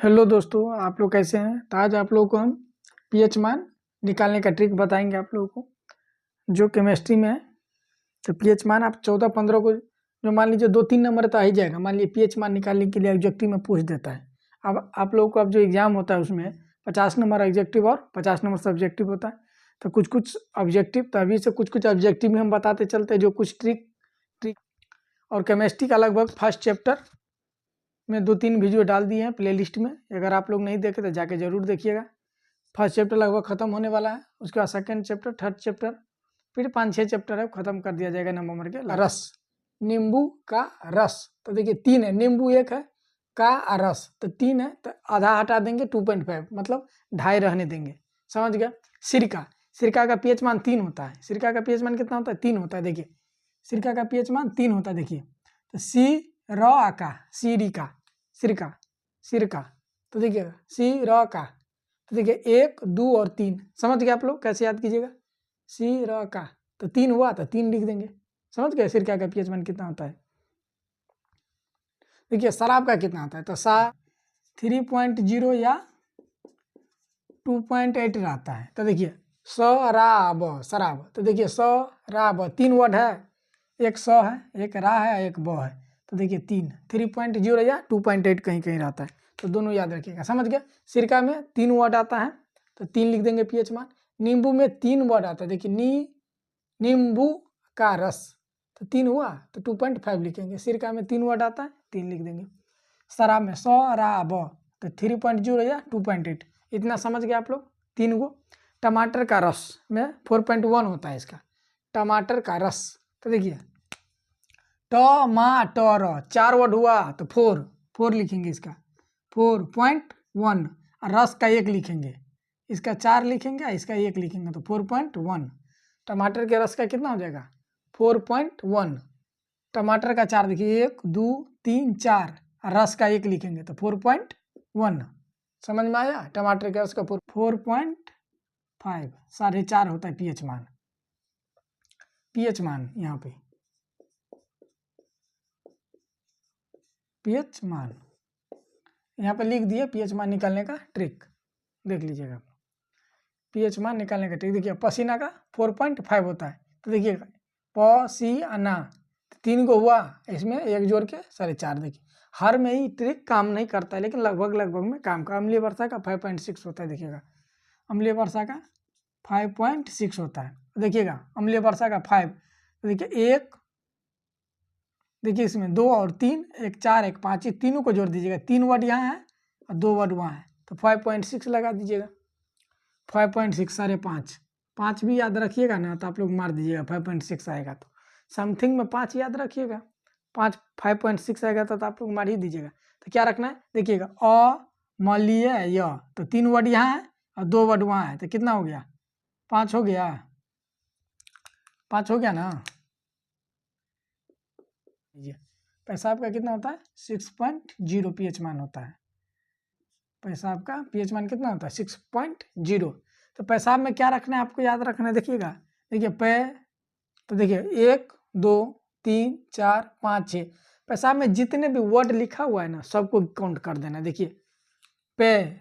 Hello दोस्तों, आप लोग कैसे हैं। तो आज आप लोगों को हम पीएच मान निकालने का ट्रिक बताएंगे आप लोगों को, जो केमिस्ट्री में है। तो पीएच मान आप 14-15 को जो मान लीजिए 2-3 नंबर तो आ ही जाएगा। मान लीजिए पीएच मान निकालने के लिए ऑब्जेक्टिव में पूछ देता है। अब आप लोगों को अब जो एग्जाम होता है उसमें 50 नंबर ऑब्जेक्टिव और 50 नंबर सब्जेक्टिव होता है। तो कुछ ऑब्जेक्टिव, तो अभी से कुछ ऑब्जेक्टिव में हम बताते चलते हैं, जो कुछ ट्रिक और केमिस्ट्री का लगभग फर्स्ट चैप्टर में 2-3 वीडियो डाल दिए हैं प्लेलिस्ट में। अगर आप लोग नहीं देखे तो जाके जरूर देखिएगा। फर्स्ट चैप्टर लगभग खत्म होने वाला है, उसके बाद सेकंड चैप्टर, थर्ड चैप्टर, फिर 5-6 चैप्टर है, खत्म कर दिया जाएगा नवंबर के। रस, नींबू का रस, तो देखिए 3 है, नींबू 1 है, का रस तो 3 है, तो आधा हटा देंगे 2.5, मतलब 2.5 रहने देंगे। समझ गया। सिरका, सिरका का पीएच मान 3 होता है। सिरका का पीएच मान कितना होता है? 3 होता है। देखिए सिरका का पीएच मान 3 होता है। देखिए तो सिरका, सिरका, तो देखिए सिरका, तो देखिए 1, 2 और 3। समझ गए आप लोग कैसे याद कीजिएगा। सिरका तो 3 हुआ, तो 3 लिख देंगे। समझ गए सिरका का पीएच मान कितना होता है। देखिए शराब का कितना होता है, तो 3.0 या 2.8 रहता है। तो देखिए शराब, शराब, तो देखिए शराब 3 वर्ड है, एक स है, एक रा है, एक ब है। तो देखिए 3.0 या 2.8 कहीं कहीं रहता है, तो दोनों याद रखिएगा। समझ गया। सिरका में 3 वर्ड आता है, तो 3 लिख देंगे पीएच मान। नींबू में 3 वर्ड आता है। देखिए नींबू का रस, तो 3 हुआ, तो 2.5 लिखेंगे। सिरका में 3 वर्ड आता है, 3 लिख देंगे। शराब में शराब, तो 3.0 या 2.8, इतना समझ गए आप लोग। 3 गो। टमाटर का रस में 4.1 होता है इसका, टमाटर का रस। तो देखिए टमाटर 4 वर्ड हुआ, तो 4 लिखेंगे इसका, 4.1। रस का 1 लिखेंगे, इसका 4 लिखेंगे, इसका 1 लिखेंगे, तो 4.1। टमाटर के रस का कितना हो जाएगा? 4.1। टमाटर का 4 देखिए, 1, 2, 3, 4, रस का 1 लिखेंगे, तो 4.1। समझ में आया। टमाटर के रस का 4.5, 4.5 होता है पीएच मान। पीएच मान यहाँ पे पीएच मान यहाँ पे लिख दिए। पीएच मान निकालने का ट्रिक देख लीजिएगा। पीएच मान निकालने का ट्रिक देखिए, पसीना का 4.5 होता है। तो देखिए पसीना 3 को हुआ, इसमें 1 जोड़ के 4.5। देखिए हर में ही ट्रिक काम नहीं करता है, लेकिन लगभग में काम का। अम्लीय वर्षा का 5.6 होता है। देखिएगा अम्लीय वर्षा का 5.6 होता है। देखिएगा अम्लीय वर्षा का 5, तो देखिए 1, देखिए इसमें 2 और 3, 1 4 1 5, ये तीनों को जोड़ दीजिएगा। 3 वर्ड यहाँ है और 2 वर्ड वहाँ है, तो 5.6 लगा दीजिएगा। 5.6 5.5, 5 भी याद रखिएगा ना, तो आप लोग मार दीजिएगा। 5.6 आएगा तो समथिंग में 5 याद रखिएगा। 5.6 आएगा तो आप लोग मार ही दीजिएगा। तो क्या रखना है देखिएगा, अम्लीय य, तो 3 वर्ड यहाँ है और 2 वर्ड वहाँ है, तो कितना हो गया? 5 हो गया। 5 हो गया ना। पेशाब का कितना होता है? 6.0 पीएच मान होता है। पेशाब का पीएच मान कितना होता है? 6.0। तो पेशाब में क्या रखना है आपको याद रखना है। देखिएगा, देखिए तो देखिए 1, 2, 3, 4, 5, 6। पेशाब में जितने भी वर्ड लिखा हुआ है ना, सबको काउंट कर देना। देखिए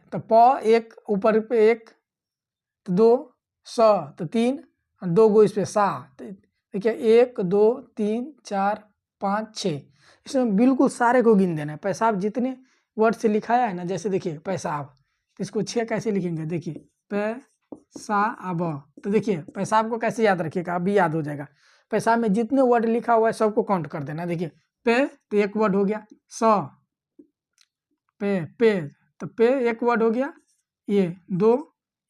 तो प 1 ऊपर पे 1, तो 2, स तो 3, 2 गो इस पे सा। देखिए 1, 2, 3, 4, 5, 6, इसमें बिल्कुल सारे को गिन देना है। पेशाब जितने वर्ड से लिखाया है ना, जैसे देखिए पेशाब, तो इसको 6 कैसे लिखेंगे? देखिए पेशाब, तो देखिए पेशाब को कैसे याद रखिएगा, अभी याद हो जाएगा। पेशाब में जितने वर्ड लिखा हुआ है सबको काउंट कर देना। देखिए तो 1 वर्ड हो गया। स पे तो 1 वर्ड हो गया। ये 2,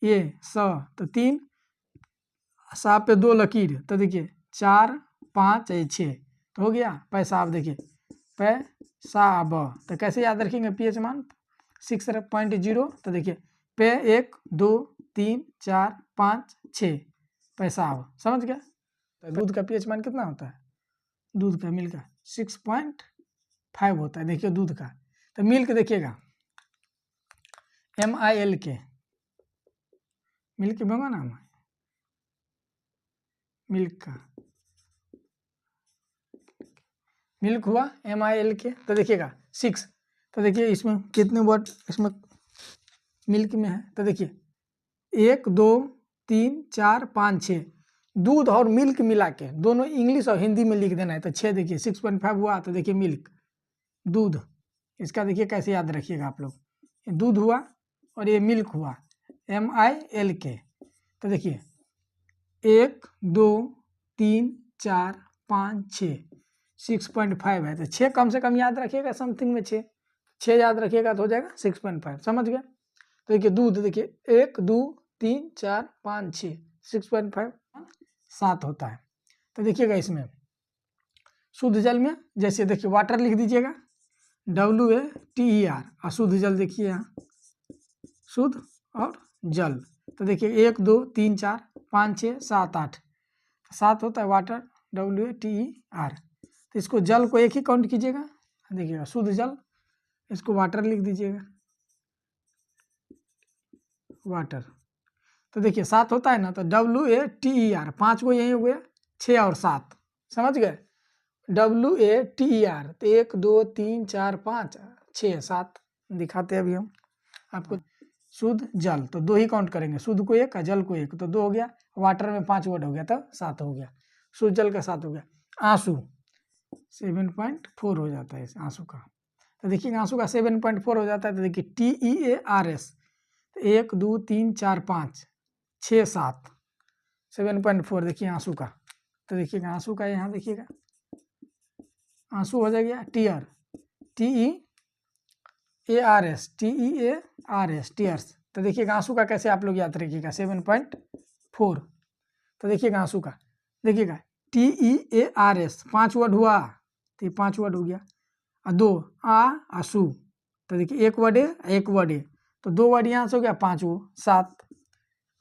ये स तो 3, सा पे 2 लकीर, तो देखिए 4, 5, 6, तो हो गया पेशाब। देखिए पेशाब, तो कैसे याद रखेंगे पीएच मान? 6.0। तो देखिए 1, 2, 3, 4, 5, 6, पेशाब। समझ गया। तो दूध का पीएच मान कितना होता है? दूध का, मिल्क का 6.5 होता है। देखिए दूध का, तो मिल्क देखिएगा MILK, मिल्क होगा नाम है मिल्क का, मिल्क हुआ MILK। तो देखिएगा 6, तो देखिए इसमें कितने वर्ड इसमें मिल्क में है, तो देखिए 1 2 3 4 5 6 दूध और मिल्क मिला के दोनों इंग्लिश और हिंदी में लिख देना है। तो 6 देखिए 6.5 हुआ, तो देखिए मिल्क दूध, इसका देखिए कैसे याद रखिएगा आप लोग, दूध हुआ और ये मिल्क हुआ MILK। तो देखिए 1 2 3 4 5 6 6.5 है, तो 6 कम से कम याद रखिएगा, समथिंग में 6 याद रखिएगा तो हो जाएगा 6.5, समझ गया। तो देखिए दूध, देखिए 1 2 3 4 5 6 6.5 7 होता है। तो देखिएगा इसमें शुद्ध जल में जैसे देखिए वाटर लिख दीजिएगा WATER, अशुद्ध जल देखिए यहाँ शुद्ध और जल। तो देखिए 1 2 3 4 5 6 7 8, 7 होता है वाटर WATER। तो इसको जल को एक ही काउंट कीजिएगा, देखिएगा शुद्ध जल, इसको वाटर लिख दीजिएगा वाटर। तो देखिए 7 होता है ना, तो WATER 5 को यही हो गया 6 और 7, समझ गए WATER। तो 1 2 3 4 5 6 7 दिखाते हैं अभी हम आपको। शुद्ध जल तो 2 ही काउंट करेंगे, शुद्ध को 1 जल को 1, तो 2 हो गया, वाटर में 5 वर्ड हो गया तो 7 हो गया, शुद्ध जल का 7 हो गया। आंसू 7.4 हो जाता है इस आंसू का। तो देखिए आंसू का 7.4 हो जाता है। तो देखिए TEARS 1 2 3 4 5 6 7 7.4 देखिए आंसू का। तो देखिएगा आंसू का यहाँ देखिएगा आंसू हो जाएगा टीयर TEARS टीयर्स। तो देखिएगा आंसू का कैसे आप लोग याद रखिएगा 7.4। तो देखिएगा आंसू का, देखिएगा TEARS 5 वर्ड हुआ, तो ये 5 वर्ड हो गया, और 2 आंसू, तो देखिए 1 वर्ड है 1 वर्ड है, तो 2 वर्ड यहाँ से हो गया, 5 वो 7,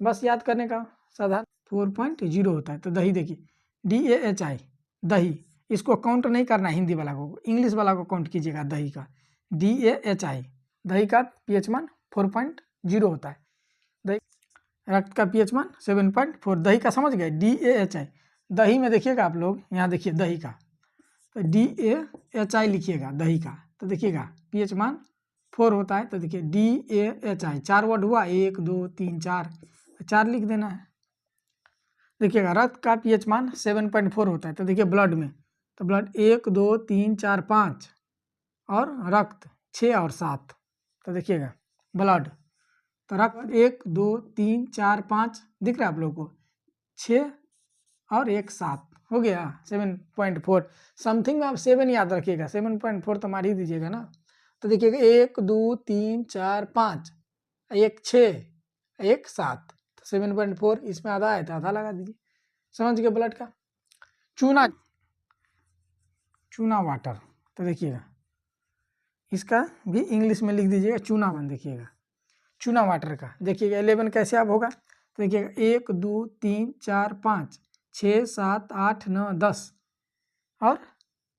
बस याद करने का साधारण 4.0 होता है। तो दही देखिए DAHI दही, इसको काउंट नहीं करना है हिंदी वाला को, इंग्लिश वाला को काउंट कीजिएगा दही का DAHI। दही का pH मान 4.0 होता है, दही रक्त का pH मान 7.4, दही का समझ गए DAHI। दही में देखिएगा आप लोग यहाँ देखिए दही का, तो DAHI लिखिएगा दही का, तो देखिएगा pH मान 4 होता है। तो देखिए DAHI 4 वर्ड हुआ, 1 2 3 4, 4 लिख देना है। देखिएगा रक्त का pH मान 7.4 होता है। तो देखिए ब्लड में, तो ब्लड 1 2 3 4 5 और रक्त 6 और 7, तो देखिएगा ब्लड, तो रक्त 1 2 3 4 5 दिख रहा है आप लोगों को, 6 और 1 7 हो गया 7.4। समथिंग में आप 7 याद रखिएगा, 7.4 तो मार ही दीजिएगा ना। तो देखिएगा 1 2 3 4 5 1 6 1 7, 7.4, इसमें आधा है तो आधा लगा दीजिए, समझ गए ब्लड का। चूना वाटर, तो देखिएगा इसका भी इंग्लिश में लिख दीजिएगा चूना वन, देखिएगा चूना वाटर का। देखिएगा 11 कैसे आप होगा, तो देखिएगा 1 2 3 4 5 6 7 8 9 10 और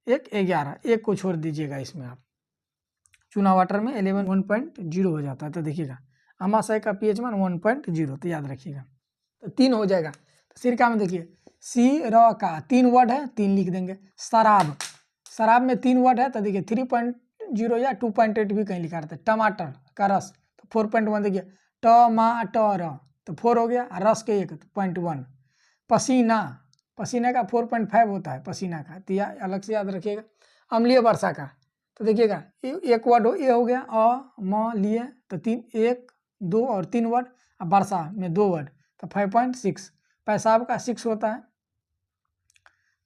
1 11, 1 को छोड़ दीजिएगा इसमें आप, चूना वाटर में 11 1.0 हो जाता है। तो देखिएगा अमाशय का pH मान 1.0, तो याद रखिएगा। तो 3 हो जाएगा। तो सिरका में देखिए सिरका का 3 वर्ड है, 3 लिख देंगे। शराब, शराब में 3 वर्ड है, तो देखिए 3.0 या 2.8 भी कहीं लिखा रहता है। टमाटर का रस, तो 4.1 देखिए टमाटर, तो 4 हो गया, रस के 1 0.1। पसीना, पसीने का 4.5 होता है पसीना का, तो यह अलग से याद रखिएगा। अम्लीय वर्षा का, तो देखिएगा 1 वर्ड हो, ये हो गया अम्लीय, तो 3 1 2 और 3 वर्ड, अब वर्षा में 2 वर्ड, तो 5.6। पेशाब का 6 होता है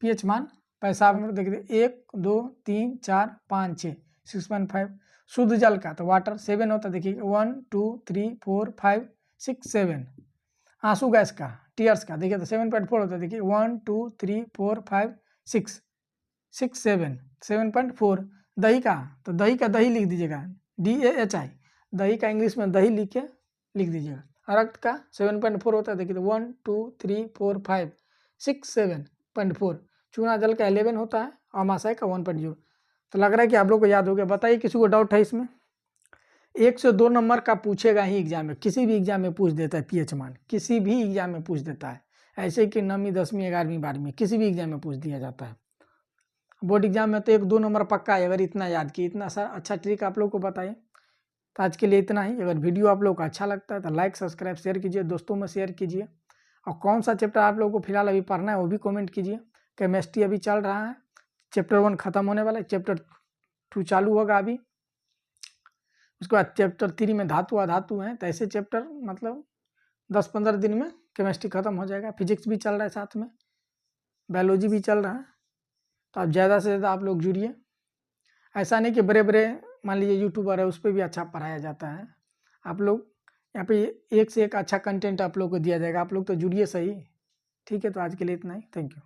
pH मान, पेशाब में देखिए 1 2 3 4 5 6 6.5। शुद्ध जल का तो वाटर 7 होता है, देखिए 1 2 3 4 5 6 7। आंसू गैस का टीयर्स का देखिए तो 7.4 होता है, देखिए 1 2 3 4 5 6 6 7 7.4। दही का, तो दही का दही लिख दीजिएगा DAHI, दही का इंग्लिश में दही लिख के लिख दीजिएगा। रक्त का 7.4 होता है, देखिए 1 2 3 4 5 6 7.4। चूना जल का 11 होता है, अमाशय का 1.0। तो लग रहा है कि आप लोग को याद हो गया। बताइए किसी को डाउट है इसमें? 1 से 2 नंबर का पूछेगा ही एग्जाम में, किसी भी एग्जाम में पूछ देता है pH मान, किसी भी एग्जाम में पूछ देता है, ऐसे कि 9वीं 10वीं 11वीं 12वीं किसी भी एग्जाम में पूछ दिया जाता है। बोर्ड एग्जाम में तो 1-2 नंबर पक्का है अगर इतना याद किए। इतना सा अच्छा ट्रिक आप लोग को बताएं। तो आज के लिए इतना ही। अगर वीडियो आप लोग को अच्छा लगता है तो लाइक सब्सक्राइब शेयर कीजिए, दोस्तों में शेयर कीजिए। और कौन सा चैप्टर आप लोगों को फिलहाल अभी पढ़ना है वो भी कमेंट कीजिए। केमिस्ट्री अभी चल रहा है, चैप्टर 1 खत्म होने वाला है, चैप्टर 2 चालू होगा अभी। उसके बाद चैप्टर 3 में धातु अधातु हैं। तो ऐसे चैप्टर मतलब 10-15 दिन में केमिस्ट्री खत्म हो जाएगा। फिजिक्स भी चल रहा है साथ में, बायोलॉजी भी चल रहा है। तो आप ज़्यादा से ज़्यादा आप लोग जुड़िए। ऐसा नहीं कि बड़े बड़े मान लीजिए यूट्यूबर है उस पर भी अच्छा पढ़ाया जाता है। आप लोग यहाँ पे एक से एक अच्छा कंटेंट आप लोग को दिया जाएगा। आप लोग तो जुड़िए सही। ठीक है, तो आज के लिए इतना ही। Thank you.